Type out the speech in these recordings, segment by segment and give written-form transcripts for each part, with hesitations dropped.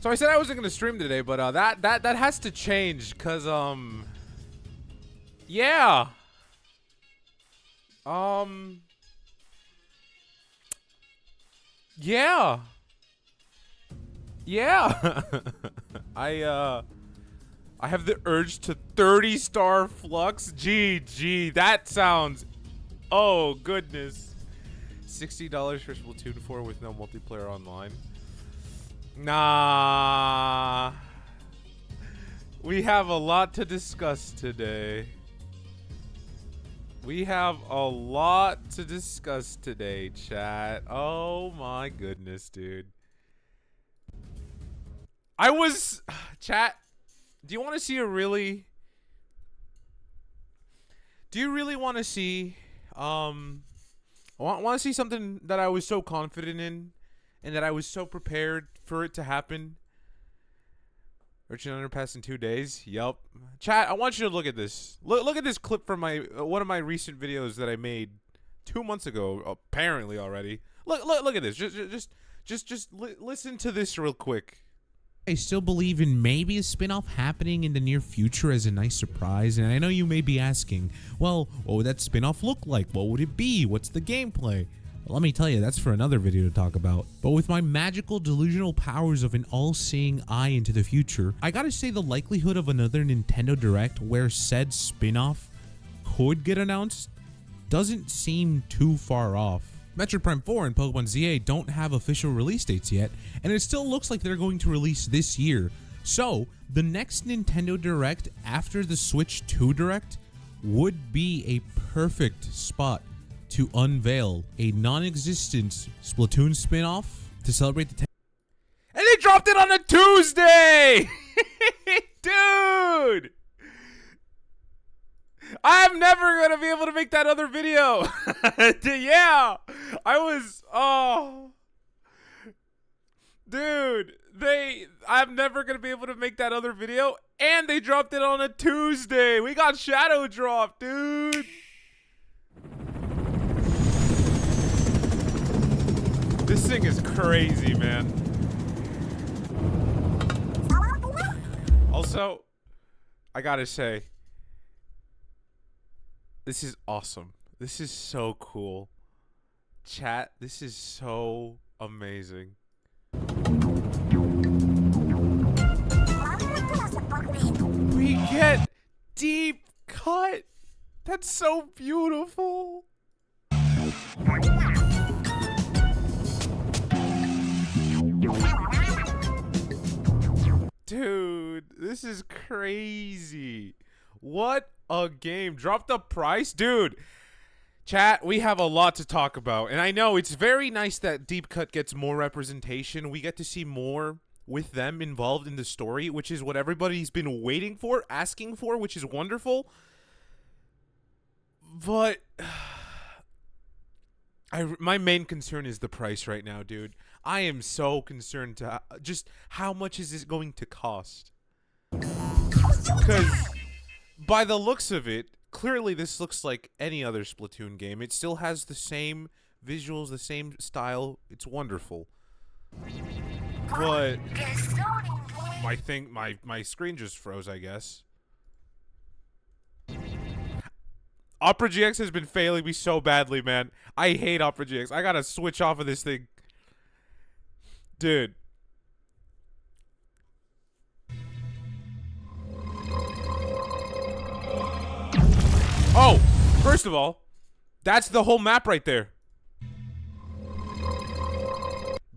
So I said I wasn't gonna stream today, but that has to change, cause yeah. Yeah. Yeah. I have the urge to 30-star flux. GG. That sounds, oh goodness. $60 for Splatoon 4 with no multiplayer online. Nah. We have a lot to discuss today. We have a lot to discuss today, chat. Oh my goodness, dude. Chat, do you want to see a really... Do you really want to see, want to see something that I was so confident in and that I was so prepared for it to happen? Urchin Underpass in 2 days. Yup. Chat, I want you to look at this. Look at this clip from my one of my recent videos that I made 2 months ago, apparently already. Look at this. Just listen to this real quick. I still believe in maybe a spin-off happening in the near future as a nice surprise, and I know you may be asking, well, what would that spin-off look like? What would it be? What's the gameplay? Well, let me tell you, that's for another video to talk about. But with my magical delusional powers of an all-seeing eye into the future, I gotta say the likelihood of another Nintendo Direct where said spin-off could get announced doesn't seem too far off. Metroid Prime 4 and Pokemon ZA don't have official release dates yet, and it still looks like they're going to release this year. So, the next Nintendo Direct after the Switch 2 Direct would be a perfect spot to unveil a non-existent Splatoon spin-off to celebrate the And they dropped it on a Tuesday! Dude! I'm never gonna be able to make that other video. Yeah, oh, dude, I'm never gonna be able to make that other video, and they dropped it on a Tuesday. We got Shadow Drop, dude. This thing is crazy, man. Also, I gotta say, this is awesome. This is so cool. Chat, this is so amazing. We get deep cut. That's so beautiful. Dude, this is crazy. What a game. Drop the price? Dude, chat, we have a lot to talk about. And I know it's very nice that Deep Cut gets more representation. We get to see more with them involved in the story, which is what everybody's been waiting for, asking for, which is wonderful. But my main concern is the price right now, dude. I am so concerned to just how much is this going to cost? Because by the looks of it, clearly this looks like any other Splatoon game. It still has the same visuals, the same style. It's wonderful. But my screen just froze, I guess. Opera GX has been failing me so badly, man. I hate Opera GX. I gotta switch off of this thing. Dude. Oh, first of all, that's the whole map right there.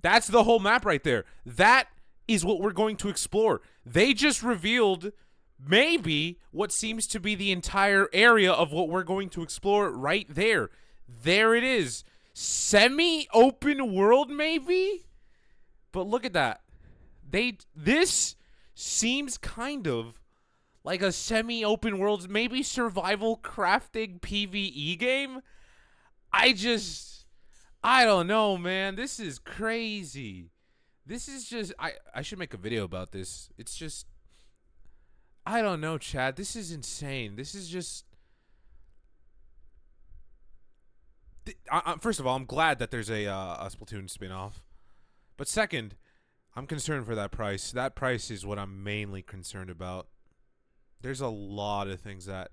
That's the whole map right there. That is what we're going to explore. They just revealed maybe what seems to be the entire area of what we're going to explore right there. There it is. Semi-open world, maybe? But look at that. This seems kind of like a semi-open world, maybe survival crafting PvE game. I don't know, man. This is crazy. This is just, I should make a video about this. It's just, I don't know, Chad. This is insane. This is just, first of all, I'm glad that there's a Splatoon spin-off. But second, I'm concerned for that price. That price is what I'm mainly concerned about. There's a lot of things that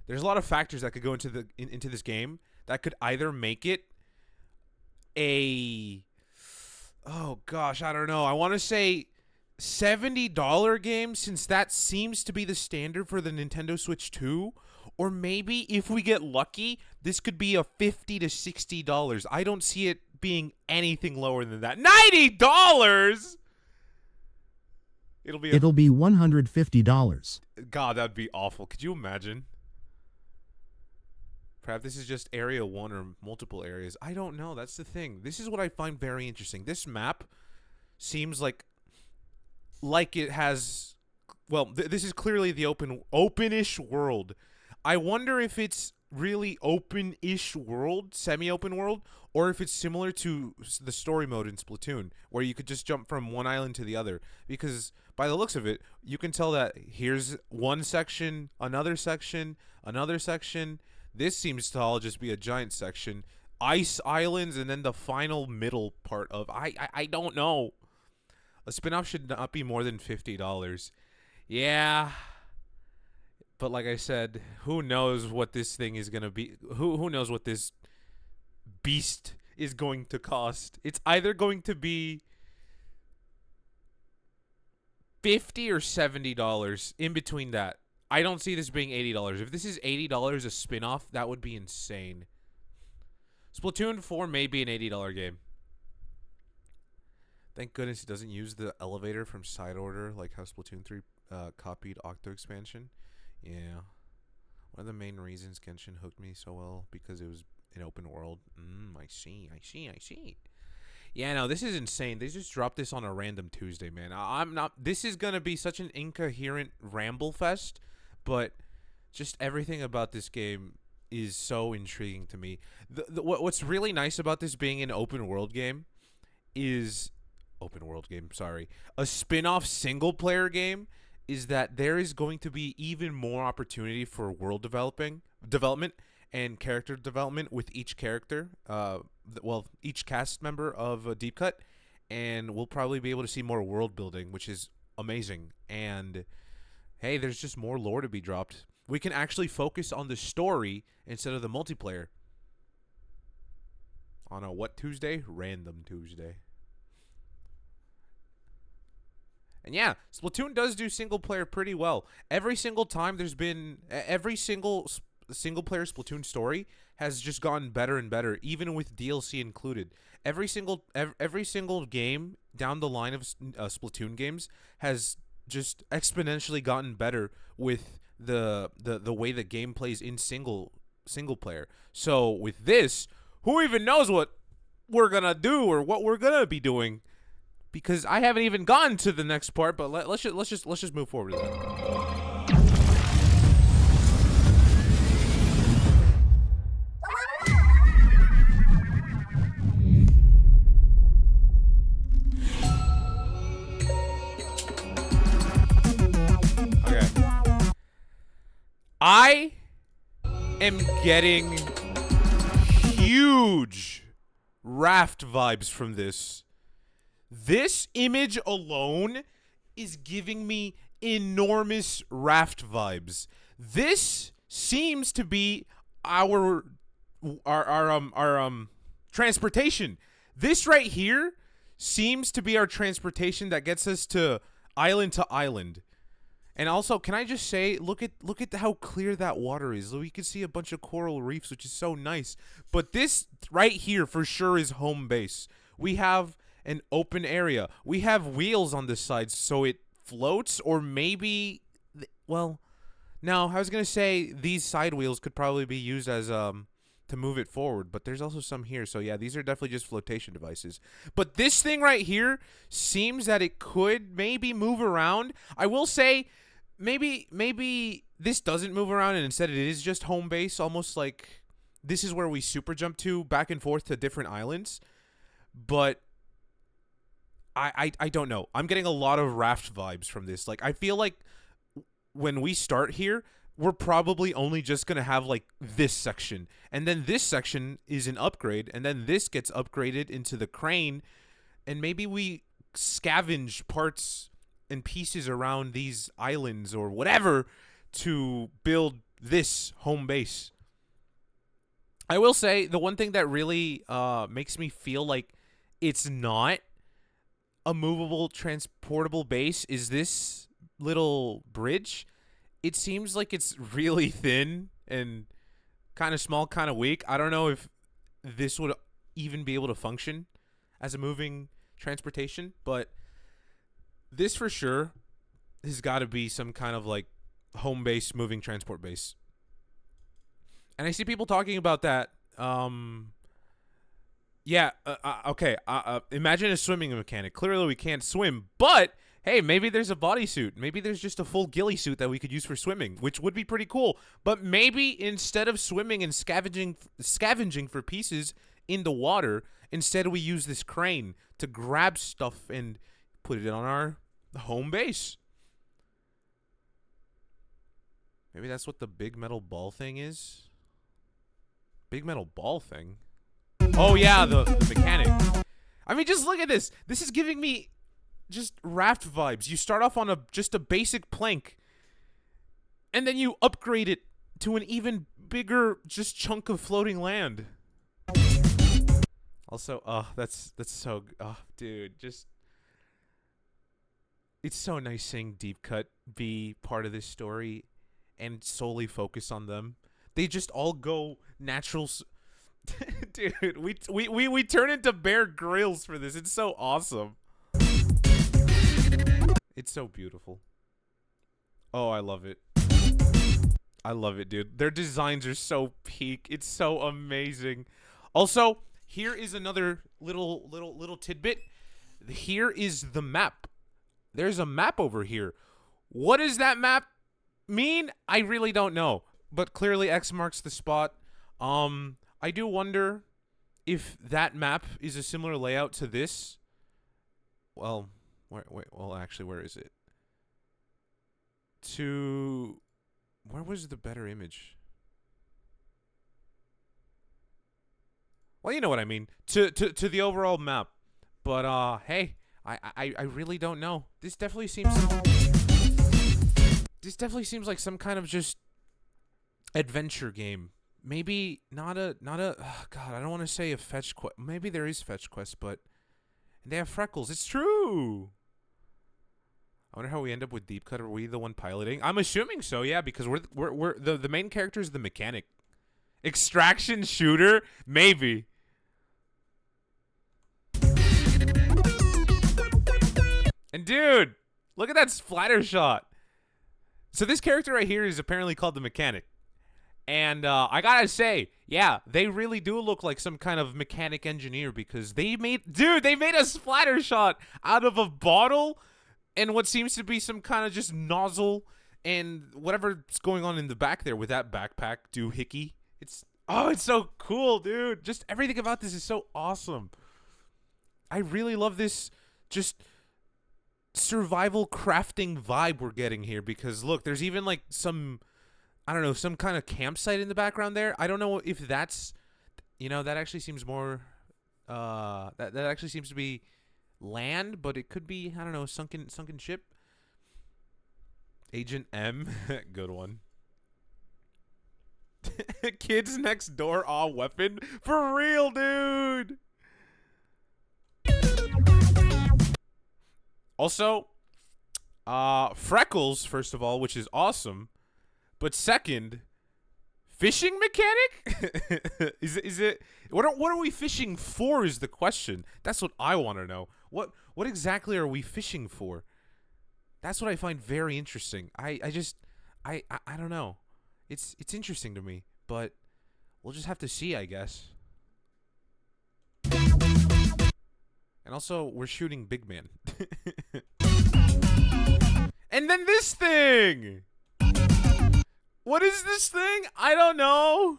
there's a lot of factors that could go into this game that could either make it a oh gosh, I don't know. I want to say $70 game, since that seems to be the standard for the Nintendo Switch 2, or maybe if we get lucky, this could be a $50 to $60. I don't see it being anything lower than that. $90. It'll be $150. God, that'd be awful. Could you imagine? Perhaps this is just area 1 or multiple areas. I don't know. That's the thing. This is what I find very interesting. This map seems like it has, well, this is clearly the open-ish world. I wonder if it's really open-ish world, semi-open world, or if it's similar to the story mode in Splatoon, where you could just jump from one island to the other. Because by the looks of it, you can tell that here's one section, another section, another section. This seems to all just be a giant section. Ice islands, and then the final middle part of... I don't know. A spin-off should not be more than $50. Yeah. But like I said, who knows what this thing is going to be. Who knows what this beast is going to cost. It's either going to be $50 or $70 in between that. I don't see this being $80. If this is $80 a spin-off, that would be insane. Splatoon 4 may be an $80 game. Thank goodness it doesn't use the elevator from Side Order like how Splatoon 3 copied Octo Expansion. Yeah. One of the main reasons Genshin hooked me so well, because it was an open world. I see. Yeah, no, this is insane. They just dropped this on a random Tuesday, man. This is going to be such an incoherent ramble fest, but just everything about this game is so intriguing to me. What's really nice about this being an open world game is... a spin-off single-player game is that there is going to be even more opportunity for world development and character development with each character. Each cast member of Deep Cut, and we'll probably be able to see more world building, which is amazing. And hey, there's just more lore to be dropped. We can actually focus on the story instead of the multiplayer. On a what Tuesday? Random Tuesday. And yeah, Splatoon does do single player pretty well. Every single time there's been every single player Splatoon story has just gotten better and better, even with DLC included. Every single game down the line of Splatoon games has just exponentially gotten better with the way the game plays in single player. So with this, who even knows what we're gonna do or what we're gonna be doing? Because I haven't even gotten to the next part, but let's just move forward with that. Okay. I am getting huge Raft vibes from this. This image alone is giving me enormous Raft vibes. This seems to be our transportation. This right here seems to be our transportation that gets us to island. And also, can I just say, look at how clear that water is. We can see a bunch of coral reefs, which is so nice. But this right here for sure is home base. We have an open area. We have wheels on this side, so it floats, or maybe, well, no, I was gonna say these side wheels could probably be used as to move it forward, but there's also some here, so yeah, these are definitely just flotation devices. But this thing right here seems that it could maybe move around. I will say, maybe this doesn't move around, and instead it is just home base, almost like this is where we super jump to back and forth to different islands. But I don't know. I'm getting a lot of Raft vibes from this. Like, I feel like when we start here, we're probably only just going to have, like, this section. And then this section is an upgrade. And then this gets upgraded into the crane. And maybe we scavenge parts and pieces around these islands or whatever to build this home base. I will say the one thing that really makes me feel like it's not a movable, transportable base is this little bridge. It seems like it's really thin and kind of small, kind of weak. I don't know if this would even be able to function as a moving transportation, but this for sure has got to be some kind of like home base, moving transport base. And I see people talking about that. Okay. Imagine a swimming mechanic. Clearly we can't swim, but hey, maybe there's a bodysuit. Maybe there's just a full ghillie suit that we could use for swimming, which would be pretty cool. But maybe instead of swimming and scavenging for pieces in the water, instead we use this crane to grab stuff and put it on our home base. Maybe that's what the big metal ball thing is. Big metal ball thing? Oh yeah, the mechanic. I mean, just look at this. This is giving me just raft vibes. You start off on just a basic plank, and then you upgrade it to an even bigger just chunk of floating land. Also, that's so, dude, just, it's so nice seeing Deep Cut be part of this story and solely focus on them. They just all go natural. Dude, we turn into Bear Grylls for this. It's so awesome. It's so beautiful. Oh, I love it. I love it, dude. Their designs are so peak. It's so amazing. Also, here is another little tidbit. Here is the map. There's a map over here. What does that map mean? I really don't know. But clearly X marks the spot. I do wonder if that map is a similar layout to this. Well, actually, where is it? Where was the better image? Well, you know what I mean. To the overall map. But hey, I really don't know. This definitely seems like some kind of just adventure game. Maybe not a oh God, I don't want to say a fetch quest. Maybe there is fetch quest, but they have freckles. It's true. I wonder how we end up with Deep Cut. Are we the one piloting? I'm assuming so, yeah, because we're the main character is the mechanic. Extraction shooter? Maybe. And dude, look at that splatter shot. So this character right here is apparently called the mechanic. And I gotta say, yeah, they really do look like some kind of mechanic engineer because they made a splatter shot out of a bottle and what seems to be some kind of just nozzle and whatever's going on in the back there with that backpack doohickey. It's so cool, dude. Just everything about this is so awesome. I really love this just survival crafting vibe we're getting here because look, there's even like some, I don't know, some kind of campsite in the background there. I don't know if that's, that actually seems more, that actually seems to be land, but it could be, I don't know, sunken ship. Agent M, good one. Kids next door, weapon. For real, dude. Also, freckles, first of all, which is awesome. But second, fishing mechanic? is it what are we fishing for is the question. That's what I want to know. What exactly are we fishing for? That's what I find very interesting. I don't know. It's interesting to me, but we'll just have to see, I guess. And also, we're shooting Big Man. And then this thing! What is this thing? I don't know.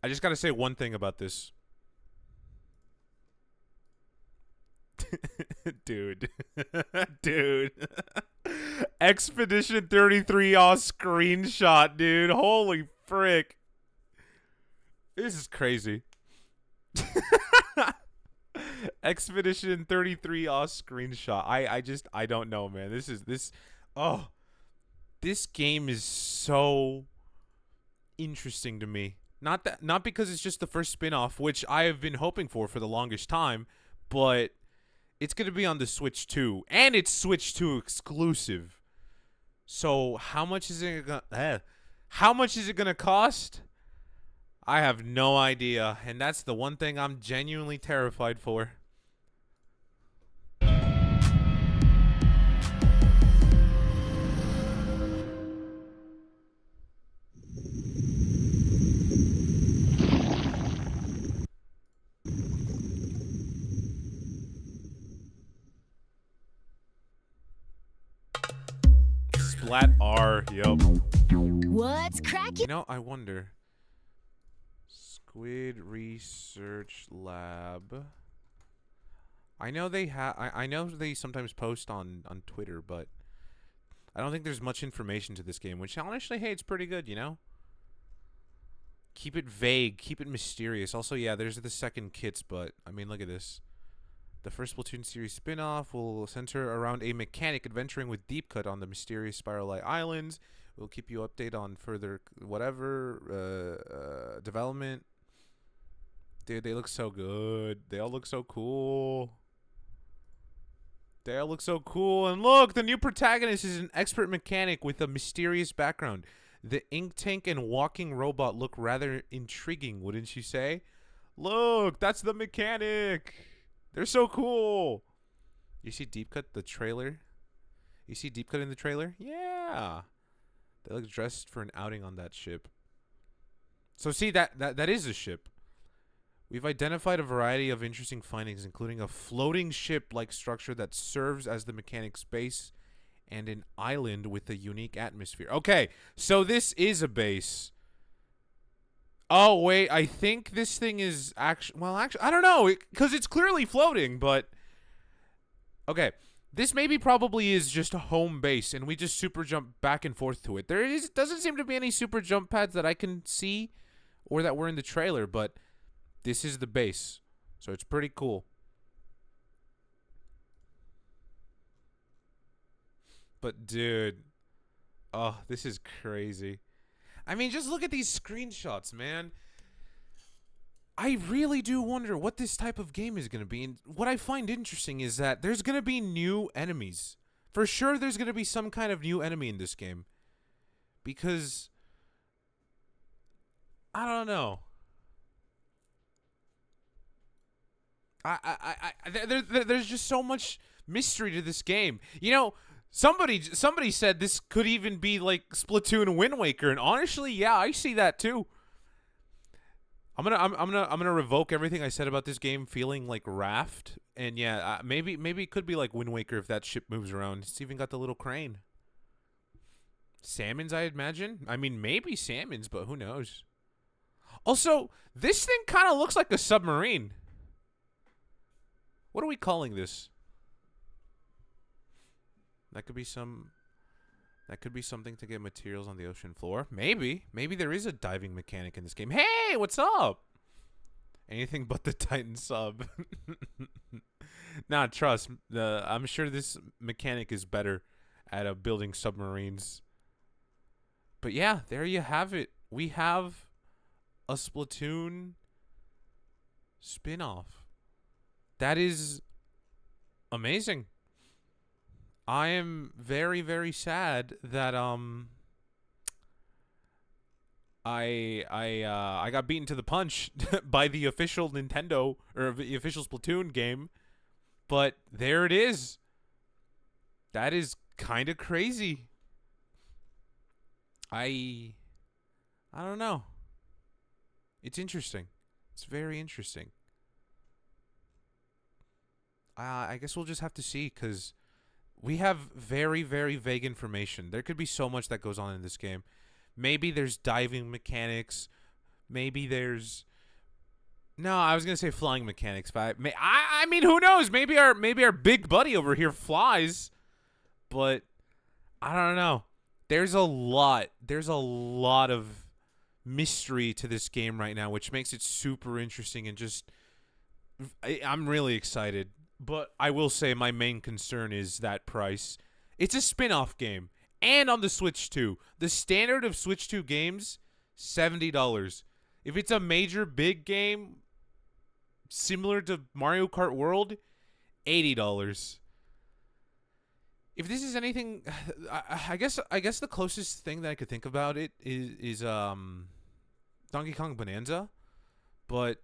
I just gotta say one thing about this. Dude. Dude. Expedition 33 screenshot, dude. Holy frick. This is crazy. Expedition 33 screenshot. I don't know, man. This game is so interesting to me. Not because it's just the first spin-off, which I have been hoping for the longest time, but it's going to be on the Switch 2, and it's Switch 2 exclusive. So how much is it gonna cost? I have no idea, and that's the one thing I'm genuinely terrified for. Splat R, yup. What's cracking? You know, I wonder. Squid Research Lab. I know they I know they sometimes post on Twitter, but I don't think there's much information to this game, which honestly, hey, it's pretty good, you know? Keep it vague, keep it mysterious. Also, yeah, there's the second kits, but I mean, look at this. The first Splatoon series spin-off will center around a mechanic adventuring with Deep Cut on the mysterious Spiral Light Islands. We'll keep you updated on further development. Dude, they look so good. They all look so cool. They all look so cool. And look, the new protagonist is an expert mechanic with a mysterious background. The ink tank and walking robot look rather intriguing, wouldn't you say? Look, that's the mechanic. They're so cool. You see Deep Cut, the trailer? You see Deep Cut in the trailer? Yeah. They look dressed for an outing on that ship. So see, that is a ship. We've identified a variety of interesting findings, including a floating ship-like structure that serves as the mechanic's base and an island with a unique atmosphere. Okay, so this is a base. Oh, wait, I think this thing is actually... Well, actually, I don't know, because it's clearly floating, but... Okay, this maybe probably is just a home base, and we just super jump back and forth to it. Doesn't seem to be any super jump pads that I can see or that were in the trailer, but this is the base, so it's pretty cool. But, dude... Oh, this is crazy. I mean, just look at these screenshots, man. I really do wonder what this type of game is going to be. And what I find interesting is that there's going to be new enemies. For sure, there's going to be some kind of new enemy in this game. Because... I don't know. There's just so much mystery to this game. You know... Somebody said this could even be like Splatoon and Wind Waker, and honestly, yeah, I see that too. I'm gonna revoke everything I said about this game feeling like Raft, and yeah, maybe it could be like Wind Waker if that ship moves around. It's even got the little crane. Salmons, I imagine. I mean, maybe salmons, but who knows? Also, this thing kind of looks like a submarine. What are we calling this? That could be something to get materials on the ocean floor. Maybe there is a diving mechanic in this game. Hey, what's up? Anything but the Titan sub. Nah, trust. I'm sure this mechanic is better at building submarines. But yeah, there you have it. We have a Splatoon spin-off. That is amazing. I am very, very sad that I got beaten to the punch by the official Nintendo or the official Splatoon game, but there it is. That is kind of crazy. I don't know. It's interesting. It's very interesting. I guess we'll just have to see, because we have very, very vague information. There could be so much that goes on in this game. Maybe there's diving mechanics. Maybe there's... No, I was going to say flying mechanics. But I mean, who knows? Maybe our big buddy over here flies. But I don't know. There's a lot of mystery to this game right now, which makes it super interesting and just I'm really excited. But I will say my main concern is that price. It's a spin-off game and on the Switch 2. The standard of Switch 2 games, $70. If it's a major big game similar to Mario Kart World, $80. If this is anything, I guess the closest thing that I could think about it is Donkey Kong Bonanza, but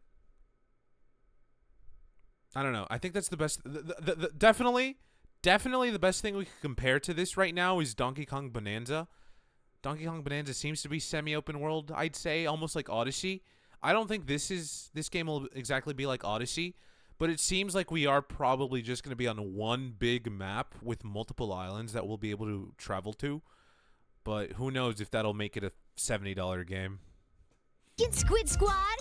I don't know. I think that's the best. Definitely the best thing we can compare to this right now is Donkey Kong Bonanza. Donkey Kong Bonanza seems to be semi-open world, I'd say, almost like Odyssey. I don't think this game will exactly be like Odyssey, but it seems like we are probably just going to be on one big map with multiple islands that we'll be able to travel to. But who knows if that'll make it a $70 game. Get Squid Squad!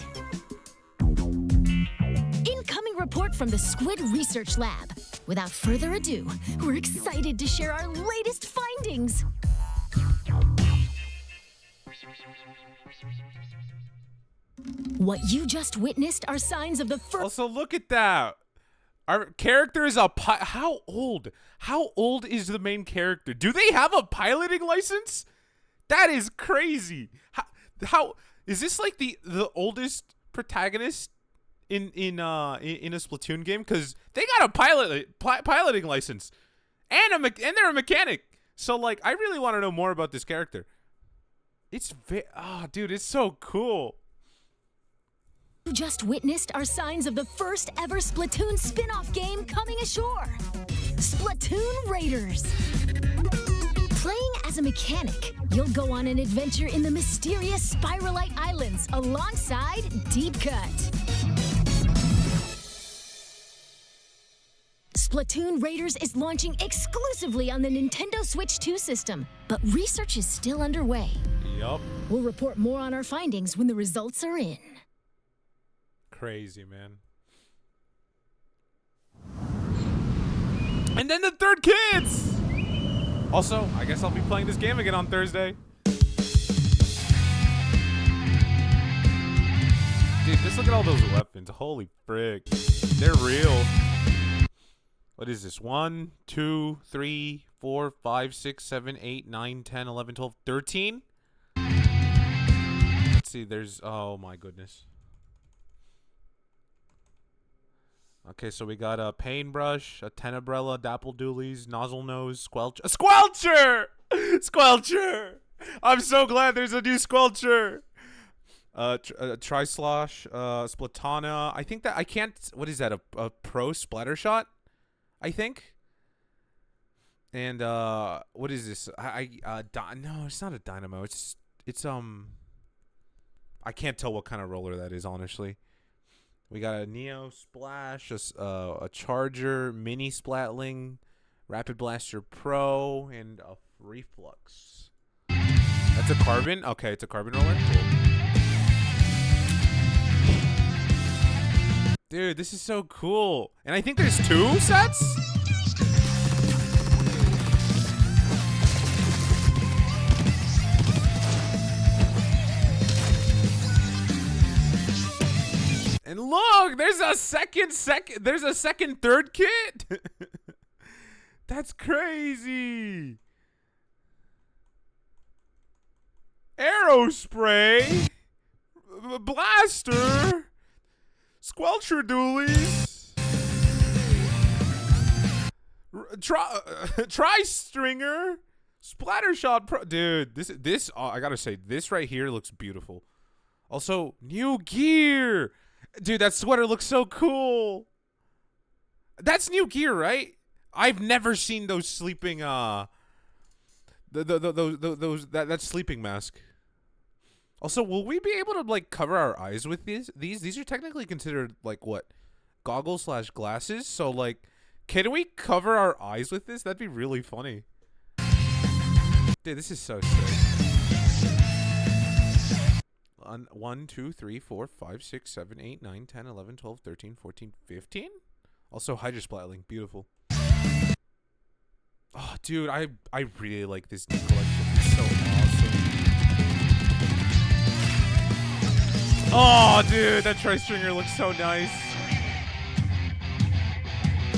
Incoming report from the Squid Research Lab. Without further ado, we're excited to share our latest findings. What you just witnessed are signs of the first. Also, look at that. Our character is how old? How old is the main character? Do they have a piloting license? That is crazy. How is this like the oldest protagonist in a Splatoon game? Because they got a piloting license, and they're a mechanic. So like, I really want to know more about this character. It's dude, it's so cool. You just witnessed are signs of the first ever Splatoon spin-off game coming ashore. Splatoon Raiders. Playing as a mechanic, you'll go on an adventure in the mysterious Spiralite Islands alongside Deep Cut. Splatoon Raiders is launching exclusively on the Nintendo Switch 2 system, but research is still underway. Yup. We'll report more on our findings when the results are in. Crazy, man. And then the third kids. Also, I guess I'll be playing this game again on Thursday. Dude, just look at all those weapons. Holy frick. They're real. What is this? 1, 2, 3, 4, 5, 6, 7, 8, 9, 10, 11, 12, 13? Let's see, there's... Oh, my goodness. Okay, so we got a paintbrush, a tenebrella, dapple doolies, nozzle nose, squelcher. A squelcher! Squelcher! I'm so glad there's a new squelcher. Tri-slosh, Splatana. I think that I can't. What is that? A pro splatter shot? I think. And what is this? No, it's not a dynamo. It's I can't tell what kind of roller that is, honestly. We got a Neo Splash, a Charger, Mini Splatling, Rapid Blaster Pro, and a Reflux. That's a carbon? Okay, it's a carbon roller. Cool. Dude, this is so cool. And I think there's 2 sets? And look, there's a second third kit. That's crazy. Arrow spray, blaster, squelcher dualies, tri-stringer, splatter shot pro. Dude, this I gotta say, this right here looks beautiful. Also, new gear. Dude, that sweater looks so cool. That's new gear, right? I've never seen those sleeping that sleeping mask. Also, will we be able to like cover our eyes with these? These are technically considered like what? Goggles/glasses. So like, can we cover our eyes with this? That'd be really funny. Dude, this is so sick. 1, 2, 3, 4, 5, 6, 7, 8, 9, 10, 11, 12, 13, 14, 15? Also, Hydra Splatling. Beautiful. Oh, dude, I really like this new collection. It's so awesome. Oh, dude, that tri-stringer looks so nice.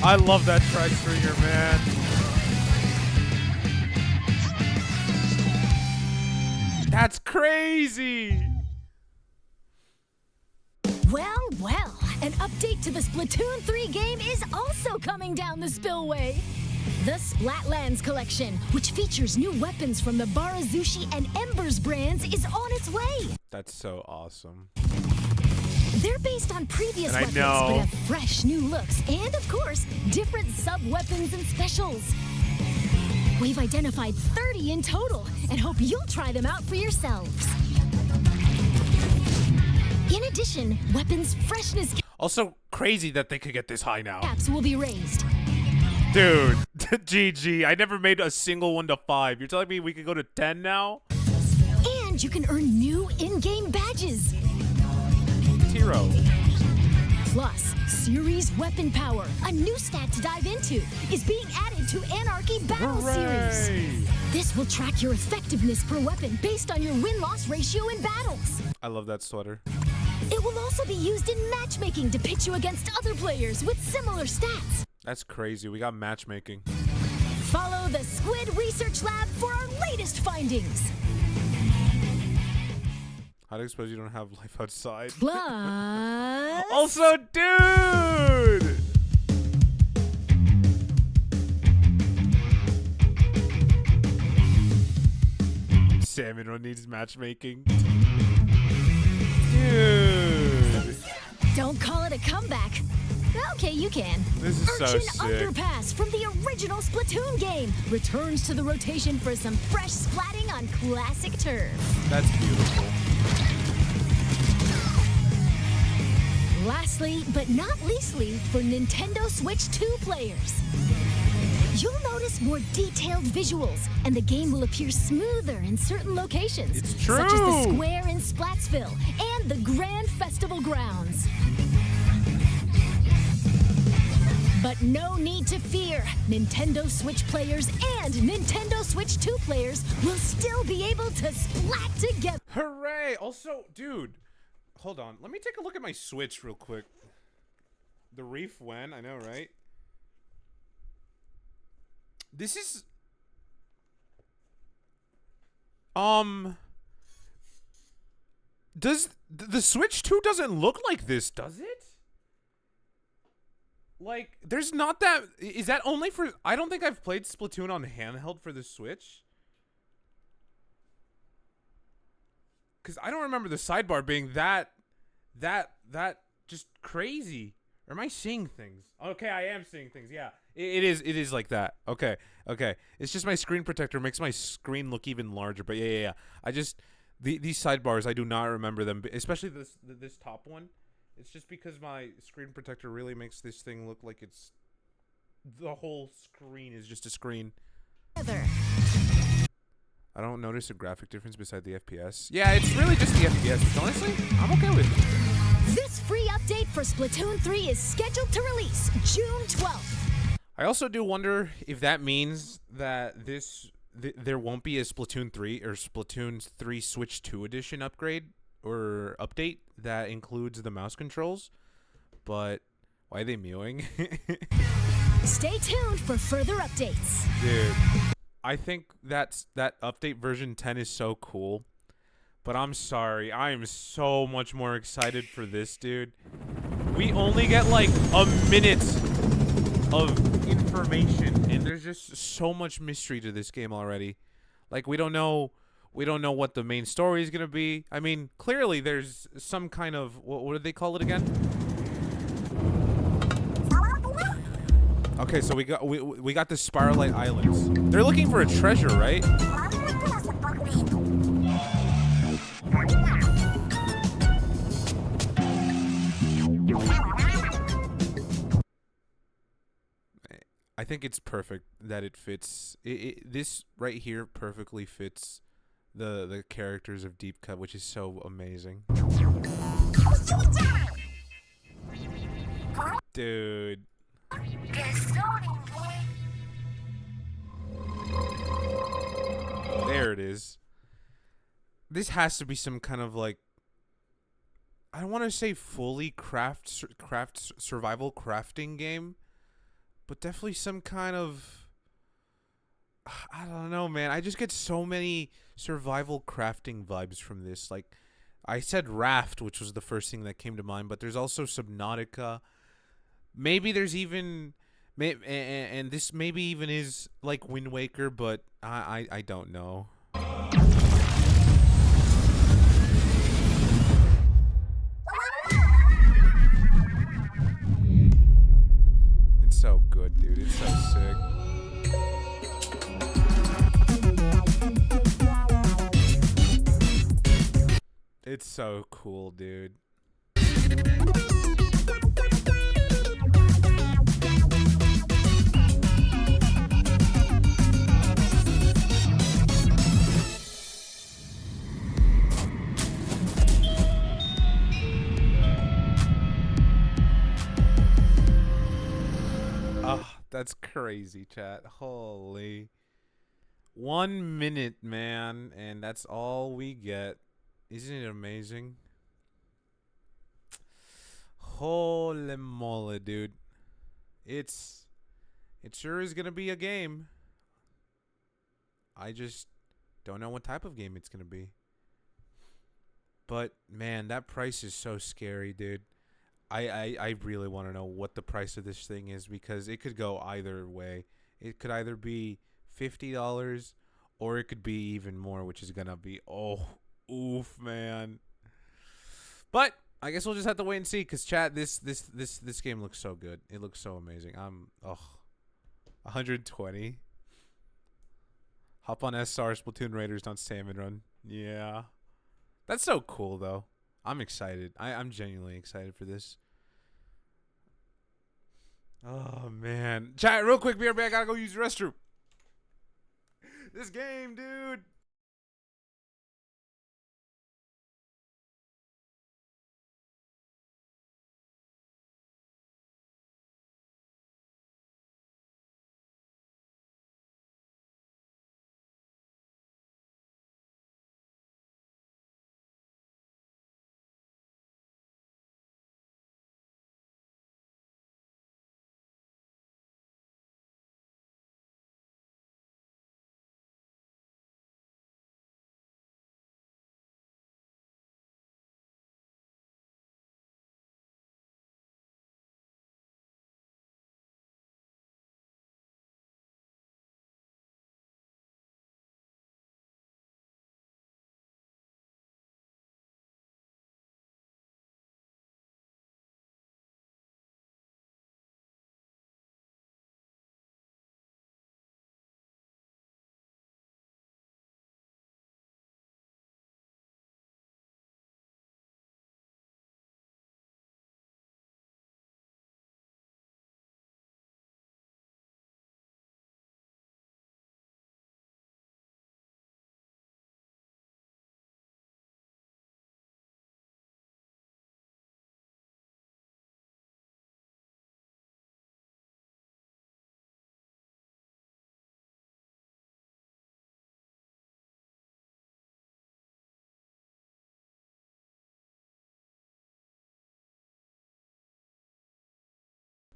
I love that tri-stringer, man. That's crazy. Well, an update to the Splatoon 3 game is also coming down the spillway. The Splatlands collection, which features new weapons from the Barazushi and Embers brands, is on its way. That's so awesome. They're based on previous And I weapons, know. but have fresh new looks and, of course, different sub-weapons and specials. We've identified 30 in total and hope you'll try them out for yourselves. In addition, weapons freshness Also, crazy that they could get this high now. caps will be raised. Dude, GG. I never made a single one to 5. You're telling me we could go to 10 now? And you can earn new in-game badges. Tiro. Plus, series weapon power, a new stat to dive into, is being added to Anarchy Battle Series. Hooray! This will track your effectiveness per weapon based on your win-loss ratio in battles. I love that sweater. It will also be used in matchmaking to pit you against other players with similar stats. That's crazy. We got matchmaking. Follow the Squid Research Lab for our latest findings. How do you suppose you don't have life outside? Plus... Also, dude! Salmon needs matchmaking. Dude! Don't call it a comeback. Okay, you can. This is so Urchin sick. Underpass from the original Splatoon game returns to the rotation for some fresh splatting on classic turf. That's beautiful. Lastly, but not leastly, for Nintendo Switch 2 players. You'll notice more detailed visuals, and the game will appear smoother in certain locations. It's Such as the true. square in Splatsville and the Grand Festival grounds. But no need to fear. Nintendo Switch players and Nintendo Switch 2 players will still be able to splat together. Hooray! Also, dude, hold on. Let me take a look at my Switch real quick. The Reef when? I know, right? This is... Does... The Switch 2 doesn't look like this, does it? Like, there's not that... Is that only for... I don't think I've played Splatoon on handheld for the Switch. Because I don't remember the sidebar being that just crazy. Or am I seeing things? Okay, I am seeing things. Yeah, it is like that. Okay. It's just my screen protector makes my screen look even larger. But yeah. I just these sidebars, I do not remember them, especially this top one. It's just because my screen protector really makes this thing look like it's the whole screen is just a screen. I don't notice a graphic difference beside the FPS. Yeah, it's really just the FPS, which honestly, I'm okay with. This free update for Splatoon 3 is scheduled to release June 12th. I also do wonder if that means that there won't be a Splatoon 3 or Splatoon 3 Switch 2 edition upgrade or update that includes the mouse controls. But why are they mewing? Stay tuned for further updates. Dude, I think that update version 10 is so cool. But I'm sorry, I am so much more excited for this, dude. We only get like a minute of information, and there's just so much mystery to this game already. Like we don't know what the main story is gonna be. I mean, clearly there's some kind of what do they call it again? Okay, so we got the Spiralite Islands. They're looking for a treasure, right? I think it's perfect that it fits. This right here perfectly fits the characters of Deep Cut, which is so amazing. Dude. it is. This has to be some kind of like, I don't want to say fully survival crafting game, but definitely some kind of, I don't know, man. I just get so many survival crafting vibes from this. Like, I said Raft, which was the first thing that came to mind, but there's also Subnautica. Maybe there's even, and this maybe even is like Wind Waker, but I don't know. It's so good, dude. It's so sick. It's so cool, dude. Oh, that's crazy, chat. Holy. 1 minute, man, and that's all we get. Isn't it amazing? Holy moly, dude. It sure is gonna be a game. I just don't know what type of game it's gonna be. But man, that price is so scary, dude. I really want to know what the price of this thing is, because it could go either way. It could either be $50 or it could be even more, which is gonna be, oh, oof, man. But I guess we'll just have to wait and see, because chat, this game looks so good. It looks so amazing. 120. Hop on SR Splatoon Raiders on Salmon Run. Yeah. That's so cool, though. I'm excited. I'm genuinely excited for this. Oh, man. Chat, real quick, BRB, I gotta go use the restroom. This game, dude.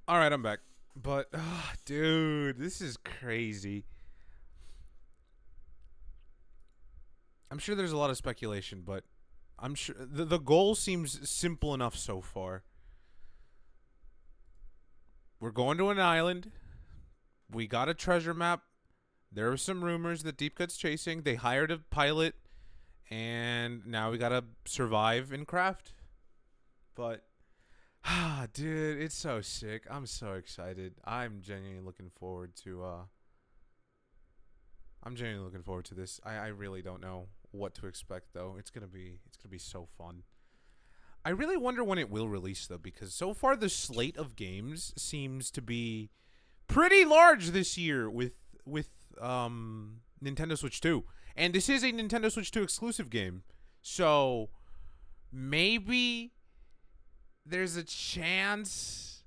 All right, I'm back. But, dude, this is crazy. I'm sure there's a lot of speculation, but I'm sure the goal seems simple enough so far. We're going to an island. We got a treasure map. There are some rumors that Deep Cut's chasing. They hired a pilot, and now we gotta survive and craft. But, dude, it's so sick. I'm so excited. I'm genuinely looking forward to this. I really don't know what to expect, though. It's gonna be so fun. I really wonder when it will release, though, because so far the slate of games seems to be pretty large this year with Nintendo Switch 2. And this is a Nintendo Switch 2 exclusive game. So maybe there's a chance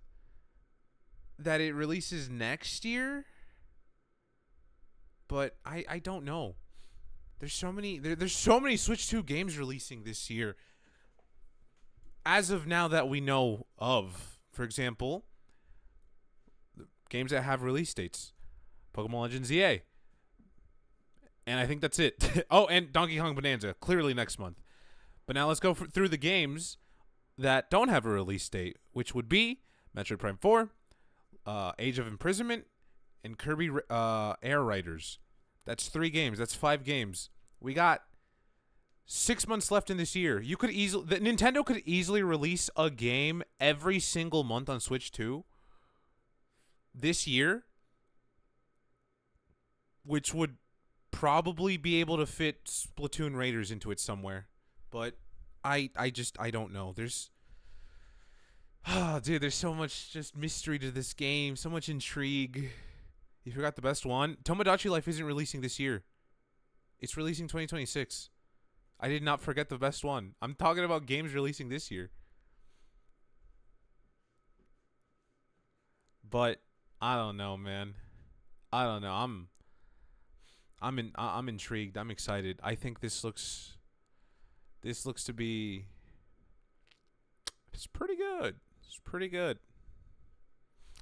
that it releases next year. But I don't know. There's so many. There's so many Switch 2 games releasing this year. As of now that we know of, for example, the games that have release dates, Pokemon Legends EA, and I think that's it. Oh, and Donkey Kong Bonanza, clearly next month. But now let's go through the games that don't have a release date, which would be Metroid Prime 4, Age of Imprisonment, and Kirby Air Riders. That's 3 games. That's 5 games. We got 6 months left in this year. Nintendo could easily release a game every single month on Switch 2 this year, which would probably be able to fit Splatoon Raiders into it somewhere. But I don't know. There's there's so much just mystery to this game, so much intrigue. You forgot the best one. Tomodachi Life isn't releasing this year. It's releasing 2026. I did not forget the best one. I'm talking about games releasing this year. But I don't know, man. I don't know. I'm intrigued. I'm excited. I think this looks to be, it's pretty good. It's pretty good.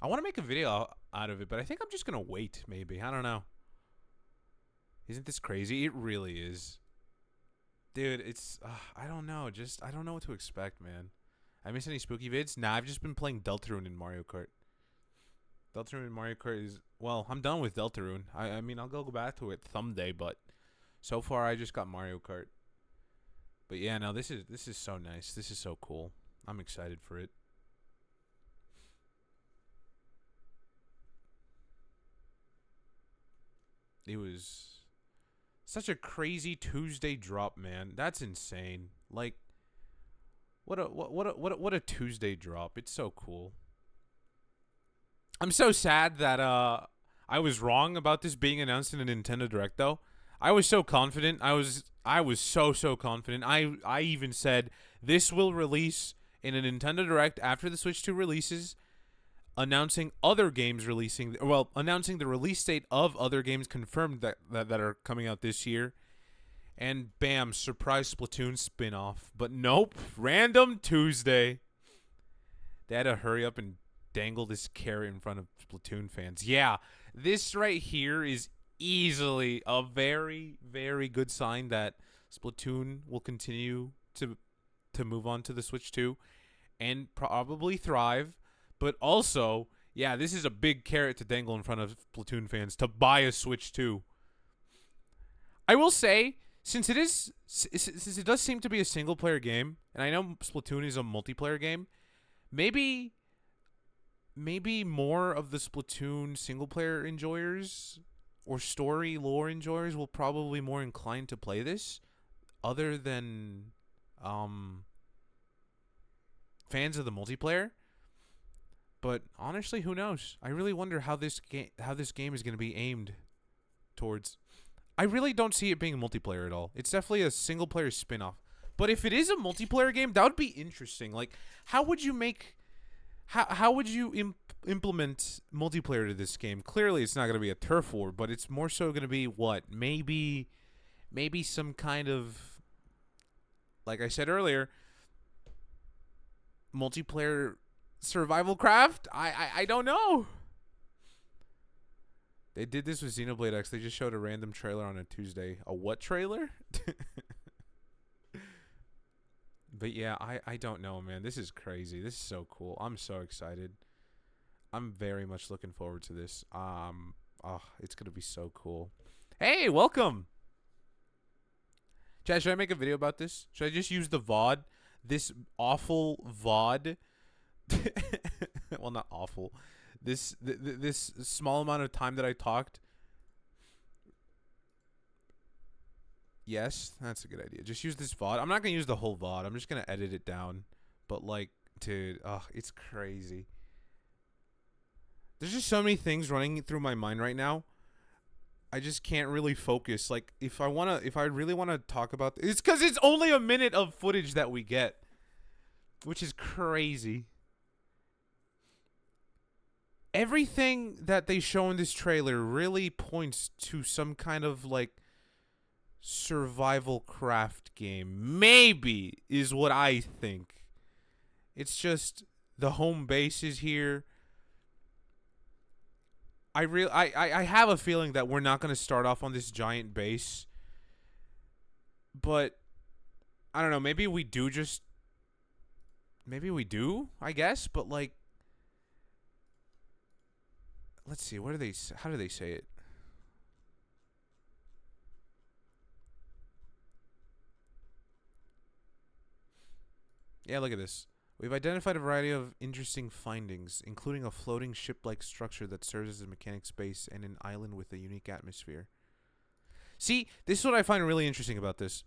I want to make a video out of it, but I think I'm just going to wait, maybe. I don't know. Isn't this crazy? It really is. Dude, it's, I don't know. I don't know what to expect, man. I miss any spooky vids? Nah, I've just been playing Deltarune in Mario Kart. Deltarune in Mario Kart is, well, I'm done with Deltarune. I mean, I'll go back to it someday, but so far I just got Mario Kart. But yeah, no, this is so nice. This is so cool. I'm excited for it. It was such a crazy Tuesday drop, man. That's insane. Like, what a Tuesday drop. It's so cool. I'm so sad that I was wrong about this being announced in a Nintendo Direct, though. I was so confident. I was so confident. I even said this will release in a Nintendo Direct after the Switch 2 releases, announcing other games releasing, well, announcing the release date of other games confirmed that are coming out this year. And bam, surprise Splatoon spin-off. But nope, random Tuesday. They had to hurry up and dangle this carrot in front of Splatoon fans. Yeah, this right here is easily a very, very good sign that Splatoon will continue to move on to the Switch 2 and probably thrive. But also, yeah, this is a big carrot to dangle in front of Splatoon fans to buy a Switch 2. I will say, since it does seem to be a single player game, and I know Splatoon is a multiplayer game, maybe more of the Splatoon single player enjoyers or story lore enjoyers will probably be more inclined to play this, other than fans of the multiplayer. But honestly, who knows? I really wonder how this game is going to be aimed towards. I really don't see it being multiplayer at all. It's definitely a single player spin-off. But if it is a multiplayer game, that would be interesting. Like, how would you make, how would you implement multiplayer to this game? Clearly, it's not going to be a turf war, but it's more so going to be what? Maybe some kind of, like I said earlier, multiplayer survival craft? I don't know. They did this with Xenoblade X. They just showed a random trailer on a Tuesday. A what trailer? But yeah, I don't know, man. This is crazy. This is so cool. I'm so excited. I'm very much looking forward to this. It's gonna be so cool. Hey, welcome. Chad, should I make a video about this? Should I just use the VOD? This awful VOD. Well, not awful. This small amount of time that I talked. Yes, that's a good idea. Just use this VOD. I'm not gonna use the whole VOD. I'm just gonna edit it down. But like, dude, it's crazy. There's just so many things running through my mind right now. I just can't really focus. Like, if I really wanna talk about it's because it's only a minute of footage that we get, which is crazy. Everything that they show in this trailer really points to some kind of like survival craft game. Maybe is what I think. It's just the home base is here. I have a feeling that we're not going to start off on this giant base. But I don't know, maybe we do, I guess, but like, let's see, how do they say it? Yeah, look at this. We've identified a variety of interesting findings, including a floating ship-like structure that serves as a mechanic space and an island with a unique atmosphere. See, this is what I find really interesting about this.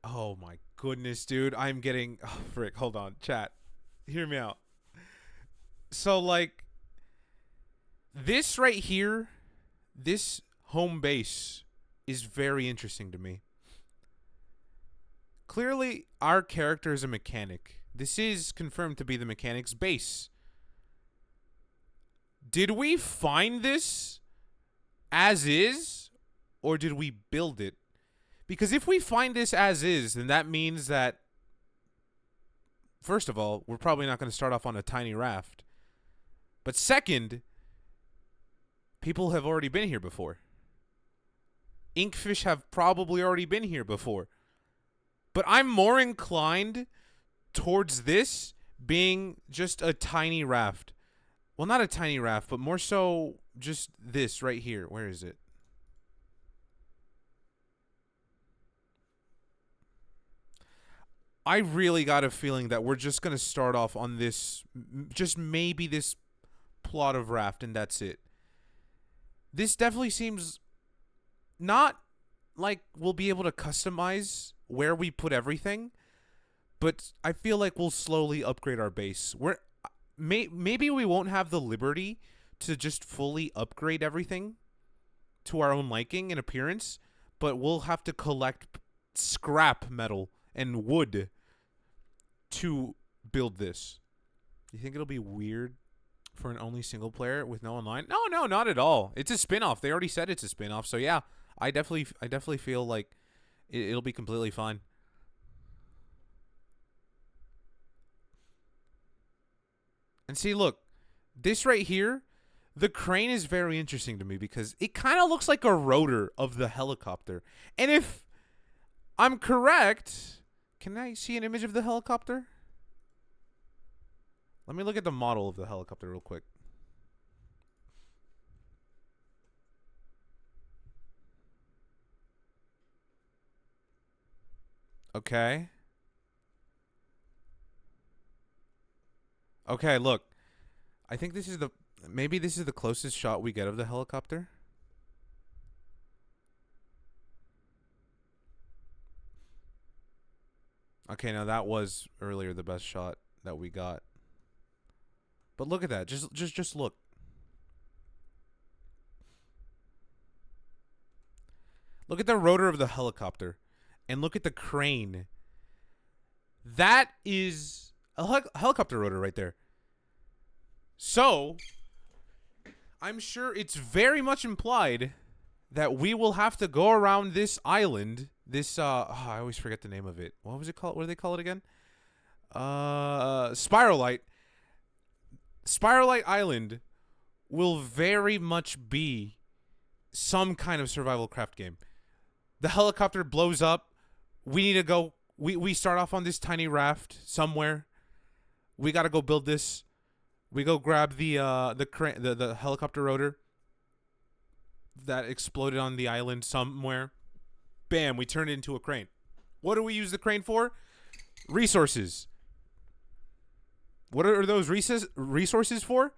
Oh my goodness, dude. I'm getting... Oh, frick. Hold on. Chat. Hear me out. So, like, this right here, this home base is very interesting to me. Clearly, our character is a mechanic. This is confirmed to be the mechanic's base. Did we find this as is, or did we build it? Because if we find this as is, then that means that, first of all, we're probably not going to start off on a tiny raft. But second, people have already been here before. Inkfish have probably already been here before. But I'm more inclined towards this being just a tiny raft. Well, not a tiny raft, but more so just this right here. Where is it? I really got a feeling that we're just going to start off on this, just maybe this plot of raft, and that's it. This definitely seems not like we'll be able to customize where we put everything, but I feel like we'll slowly upgrade our base. Maybe we won't have the liberty to just fully upgrade everything to our own liking and appearance, but we'll have to collect scrap metal and wood to build this. You think it'll be weird for an only single player with no online? No, not at all. It's a spin-off. They already said it's a spin-off, so yeah, I definitely feel like it'll be completely fine. And see, look, this right here, the crane is very interesting to me because it kind of looks like a rotor of the helicopter. And if I'm correct, can I see an image of the helicopter? Let me look at the model of the helicopter real quick. Okay. Okay, look. I think this is maybe this is the closest shot we get of the helicopter. Okay, now that was earlier the best shot that we got. But look at that. Just look. Look at the rotor of the helicopter. And look at the crane. That is a helicopter rotor right there. So, I'm sure it's very much implied that we will have to go around this island. This, I always forget the name of it. What was it called? What do they call it again? Spiralite. Spiralite Island will very much be some kind of survival craft game. The helicopter blows up. We need to go. We start off on this tiny raft somewhere. We got to go build this. We go grab the helicopter rotor that exploded on the island somewhere. Bam, we turn it into a crane. What do we use the crane for? Resources. What are those resources for?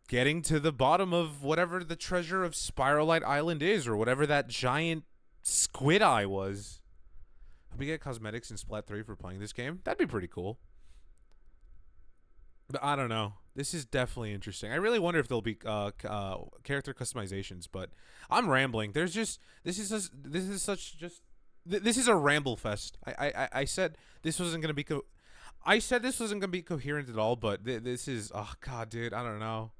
Getting to the bottom of whatever the treasure of Spiralite Island is, or whatever that giant squid eye was. Hope we get cosmetics in Splat 3 for playing this game. That'd be pretty cool. But I don't know. This is definitely interesting. I really wonder if there'll be character customizations, but I'm rambling. This is a ramble fest. I said this wasn't gonna be coherent at all, but this is, oh god, dude, I don't know.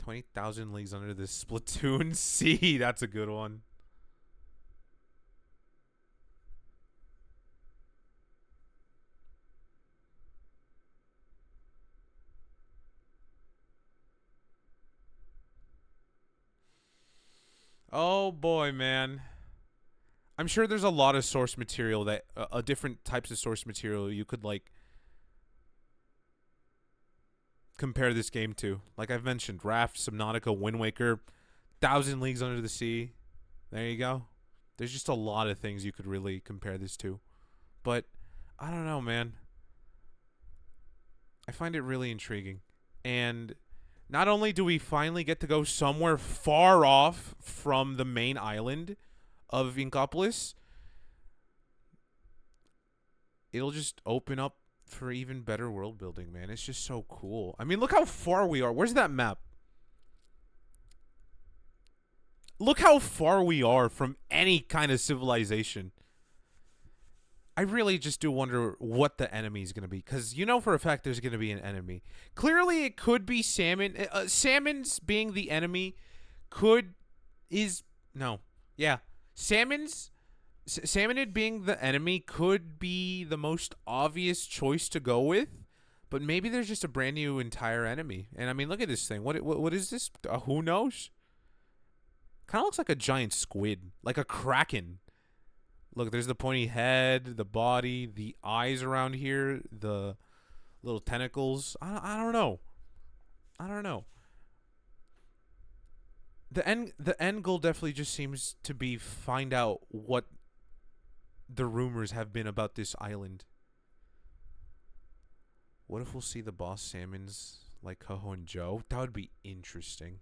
20,000 Leagues Under the Splatoon Sea. That's a good one. Oh boy, man. I'm sure there's a lot of source material that different types of source material you could like compare this game to. Like I've mentioned, Raft, Subnautica, Wind Waker, 1,000 Leagues Under the Sea. There you go. There's just a lot of things you could really compare this to. But I don't know, man. I find it really intriguing. And not only do we finally get to go somewhere far off from the main island of Inkopolis, it'll just open up for even better world building, man. It's just so cool. I mean, look how far we are. Where's that map? Look how far we are from any kind of civilization. I really just do wonder what the enemy is going to be, because you know for a fact there's going to be an enemy. Clearly, it could be salmon. Salmon's being the enemy Salmonid being the enemy could be the most obvious choice to go with, but maybe there's just a brand new entire enemy. And I mean, look at this thing. What is this? Who knows? Kind of looks like a giant squid, like a kraken. Look, there's the pointy head, the body, the eyes around here, the little tentacles. I don't know. I don't know. The end goal definitely just seems to be find out what the rumors have been about this island. What if we'll see the boss salmons like Coho and Joe? That would be interesting.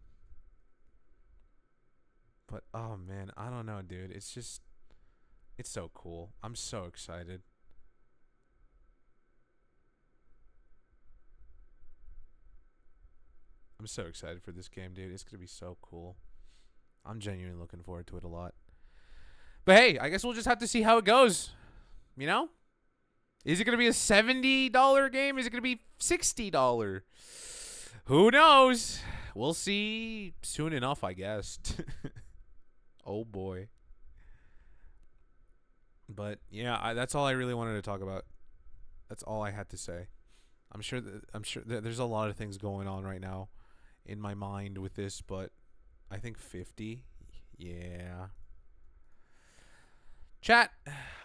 But oh man, I don't know, dude. It's so cool. I'm so excited. I'm so excited for this game, dude. It's going to be so cool. I'm genuinely looking forward to it a lot. But hey, I guess we'll just have to see how it goes. You know? Is it going to be a $70 game? Is it going to be $60? Who knows? We'll see soon enough, I guess. Oh boy. But yeah, that's all I really wanted to talk about. That's all I had to say. I'm sure that there's a lot of things going on right now in my mind with this, but I think 50. Yeah. Chat,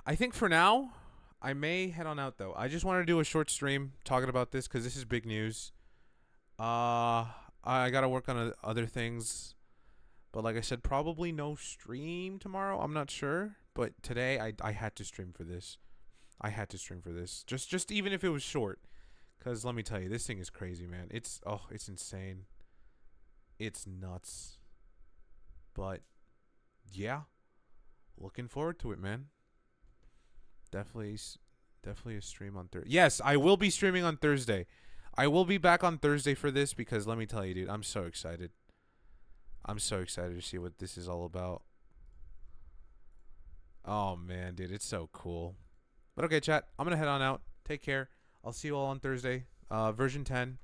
I think for now I may head on out though. I just wanted to do a short stream talking about this cuz this is big news. I got to work on other things. But like I said, probably no stream tomorrow. I'm not sure. But today, I had to stream for this. I had to stream for this. Just even if it was short. Because let me tell you, this thing is crazy, man. It's insane. It's nuts. But, yeah. Looking forward to it, man. Definitely a stream on Thursday. Yes, I will be streaming on Thursday. I will be back on Thursday for this because let me tell you, dude, I'm so excited. I'm so excited to see what this is all about. Oh, man, dude, it's so cool. But okay, chat, I'm going to head on out. Take care. I'll see you all on Thursday. Version 10.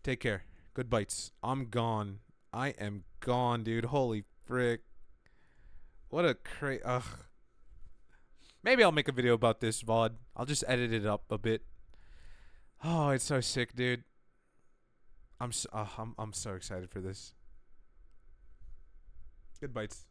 Take care. Good bites. I'm gone. I am gone, dude. Holy frick. What a ugh. Maybe I'll make a video about this VOD. I'll just edit it up a bit. Oh, it's so sick, dude. I'm so excited for this. Good bites.